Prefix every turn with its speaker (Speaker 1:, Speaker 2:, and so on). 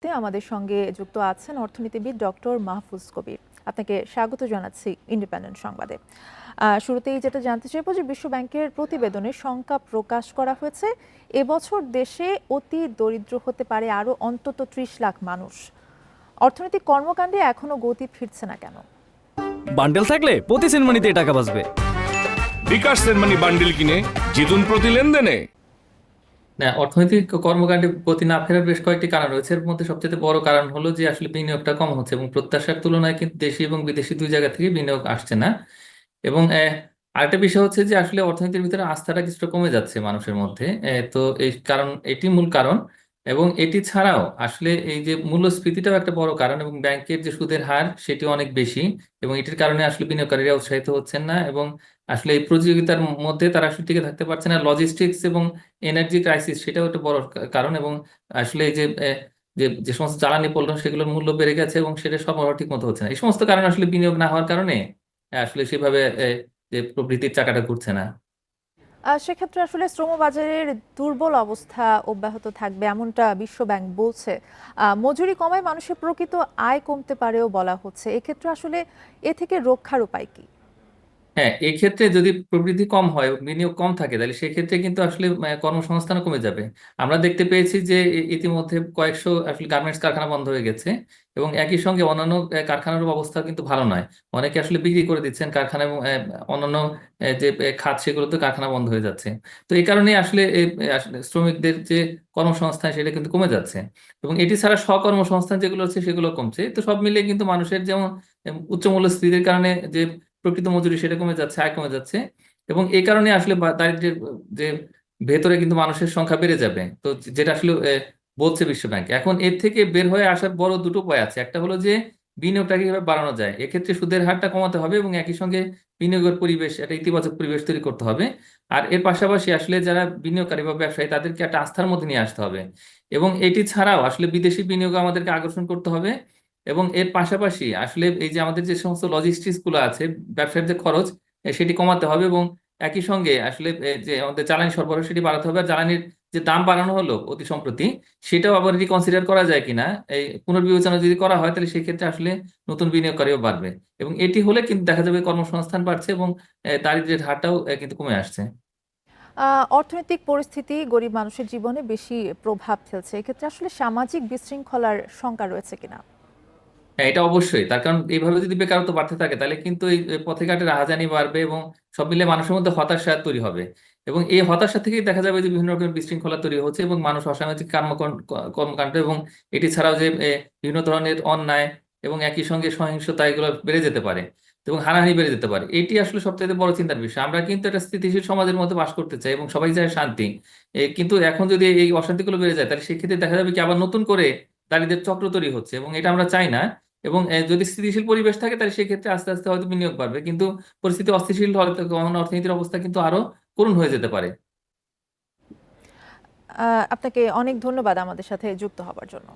Speaker 1: আমাদের সঙ্গে যুক্ত আছেন অর্থনীতিবিদ ডক্টর মাহফুজ কবির। আপনাকে স্বাগত জানাচ্ছি ইন্ডিপেন্ডেন্ট সংবাদে। শুরুতেই যেটা জানতে চাইবো যে বিশ্ব ব্যাংকের প্রতিবেদনে শঙ্কা প্রকাশ করা হয়েছে এবছর দেশে অতি দরিদ্র হতে পারে আরো অন্তত ৩০ লাখ মানুষ। অর্থনৈতিক কর্মকাণ্ডে এখনো গতি ফিরছে না কেন?
Speaker 2: বান্ডেল থাকলে প্রতি সেনমানিতে টাকা বাঁচবে।
Speaker 3: বিকাশ সেনমানি বান্ডেল কিনে জিতুন প্রতি লেনদেনে।
Speaker 4: না, অর্থনৈতিক কর্মকাণ্ডে গতি না ফেরার বেশ কয়েকটি কারণ রয়েছে। এর মধ্যে সবচেয়ে বড় কারণ হলো যে আসলে বিনিয়োগটা কম হচ্ছে এবং প্রত্যাশার তুলনায় কিন্তু দেশি এবং বিদেশি দুই জায়গা থেকে বিনিয়োগ আসছে না। এবং আরেকটা বিষয় হচ্ছে যে আসলে অর্থনীতির ভিতরে আস্থাটা কিছুটা কমে যাচ্ছে মানুষের মধ্যে। তো এই কারণ, এটি মূল কারণ। এবং এটি ছাড়াও আসলে এই যে মূল্যস্ফীতিটাও একটা বড় কারণ, এবং ব্যাংকের যে সুদের হার সেটি অনেক বেশি, এবং এটির কারণে আসলে বিনিয়োগকারীরা উৎসাহিত হচ্ছেন না এবং আসলে এই প্রতিযোগিতার মধ্যে তারা আসলে টিকে থাকতে পারছে না। লজিস্টিক্স এবং এনার্জি ক্রাইসিস সেটাও একটা বড় কারণ। এবং আসলে এই যে যে যে সমস্ত জ্বালানি পণ্য সেগুলোর মূল্য বেড়ে গেছে এবং সেটা সরবরাহ ঠিক মতো হচ্ছে না। এই সমস্ত কারণে আসলে বিনিয়োগ না হওয়ার কারণে আসলে সেভাবে যে প্রবৃদ্ধির চাকাটা ঘুরছে না।
Speaker 1: সেক্ষেত্রে আসলে শ্রমবাজারের দুর্বল অবস্থা অব্যাহত থাকবে এমনটা বিশ্ব ব্যাংক বলছে। মজুরি কমায় মানুষের প্রকৃত আয় কমতে পারেও বলা হচ্ছে। এক্ষেত্রে আসলে এ থেকে রক্ষার উপায় কি?
Speaker 4: হ্যাঁ, এক্ষেত্রে যদি প্রবৃদ্ধি কম হয়, বিনিয়োগ কম থাকে, তাহলে সেক্ষেত্রে কিন্তু আসলে কর্মসংস্থান কমে যাবে। আমরা দেখতে পেয়েছি যে ইতিমধ্যে কয়েকশো আসলে গার্মেন্টস কারখানা বন্ধ হয়ে গেছে, এবং একই সঙ্গে অন্যান্য কারখানার অবস্থা কিন্তু ভালো নয়। অনেকে আসলে বিক্রি করে দিচ্ছেন কারখানা, এবং অন্যান্য যে খাত সেগুলোতে কারখানা বন্ধ হয়ে যাচ্ছে। তো এই কারণে আসলে আসলে শ্রমিকদের যে কর্মসংস্থান সেটা কিন্তু কমে যাচ্ছে। এবং এটি ছাড়া স্বকর্মসংস্থান যেগুলো হচ্ছে সেগুলো কমছে। তো সব মিলিয়ে কিন্তু মানুষের যেমন উচ্চ মূল্যস্ফীতির কারণে যে প্রকৃত মজুরি সেটা কমে যাচ্ছে, আয় কমে যাচ্ছে, এবং এই কারণে আসলে দারিদ্র্যের যে ভেতরে কিন্তু মানুষের সংখ্যা বেড়ে যাবে। তো যেটা আসলে বলছে বিশ্ব ব্যাংক। এখন এর থেকে বের হয়ে আসার বড় দুটো উপায় আছে। একটা হলো যে বিনিয়োগটাকে কিভাবে বাড়ানো যায়, এক্ষেত্রে সুদের হারটা কমাতে হবে এবং একই সঙ্গে বিনিয়োগের পরিবেশ, একটা ইতিবাচক পরিবেশ তৈরি করতে হবে। আর এর পাশাপাশি আসলে যারা বিনিয়োগকারী বা ব্যবসায়ী তাদেরকে একটা আস্থার মধ্যে নিয়ে আসতে হবে। এবং এটি ছাড়াও আসলে বিদেশি বিনিয়োগ আমাদেরকে আকর্ষণ করতে হবে। এবং এর পাশাপাশি আসলে এই যে আমাদের যে সমস্ত লজিস্টিক্স গুলো আছে, ব্যবসার যে খরচ, সেটি কমাতে হবে। এবং একই সঙ্গে আসলে যে আমাদের জ্বালানি সরবরাহ সেটি বাড়াতে হবে। আর জ্বালানির যে দাম বাড়ানো হলো অতি সম্প্রতি, সেটাও আবার রিকনসিডার করা যায় কিনা, এই পুনর্বিবেচনা যদি করা হয়, তাহলে সেক্ষেত্রে আসলে নতুন বিনিয়োগকারীও বাড়বে। এবং এটি হলে কিন্তু দেখা যাবে কর্মসংস্থান বাড়ছে এবং দারিদ্র্যের হারটাও কিন্তু কমে আসছে।
Speaker 1: অর্থনৈতিক পরিস্থিতি গরিব মানুষের জীবনে বেশি প্রভাব ফেলছে। এক্ষেত্রে আসলে সামাজিক বিশৃঙ্খলার শঙ্কা রয়েছে কিনা?
Speaker 4: হ্যাঁ, এটা অবশ্যই। তার কারণ এইভাবে যদি বেকারত্ব বাড়তে থাকে, তাহলে কিন্তু এই পথে ঘাটে রাহাজানি বাড়বে এবং সব মিলে মানুষের মধ্যে হতাশা তৈরি হবে। এবং এই হতাশা থেকেই দেখা যাবে যে বিভিন্ন রকমের বিশৃঙ্খলা তৈরি হচ্ছে এবং মানুষ অসামাজিক কর্মকাণ্ড এবং এটি ছাড়াও যে বিভিন্ন ধরনের অন্যায় এবং একই সঙ্গে সহিংসতা এগুলো বেড়ে যেতে পারে এবং হানাহানি বেড়ে যেতে পারে। এটি আসলে সবচেয়ে বড় চিন্তার বিষয়। আমরা কিন্তু একটা স্থিতিশীল সমাজের মধ্যে বাস করতে চাই এবং সবাই চায় শান্তি। কিন্তু এখন যদি এই অশান্তিগুলো বেড়ে যায়, তাহলে সেক্ষেত্রে দেখা যাবে কি আবার নতুন করে দারিদ্র্যের চক্র তৈরি হচ্ছে, এবং এটা আমরা চাই না। এবং যদি স্থিতিশীল পরিবেশ থাকে, তাহলে সেক্ষেত্রে আস্তে আস্তে হয়তো বিনিয়োগ বাড়বে, কিন্তু পরিস্থিতি অস্থিতিশীল হলে তখন অর্থনীতির অবস্থা কিন্তু আরো করুণ হয়ে যেতে পারে।
Speaker 1: আপনাকে অনেক ধন্যবাদ আমাদের সাথে যুক্ত হবার জন্য।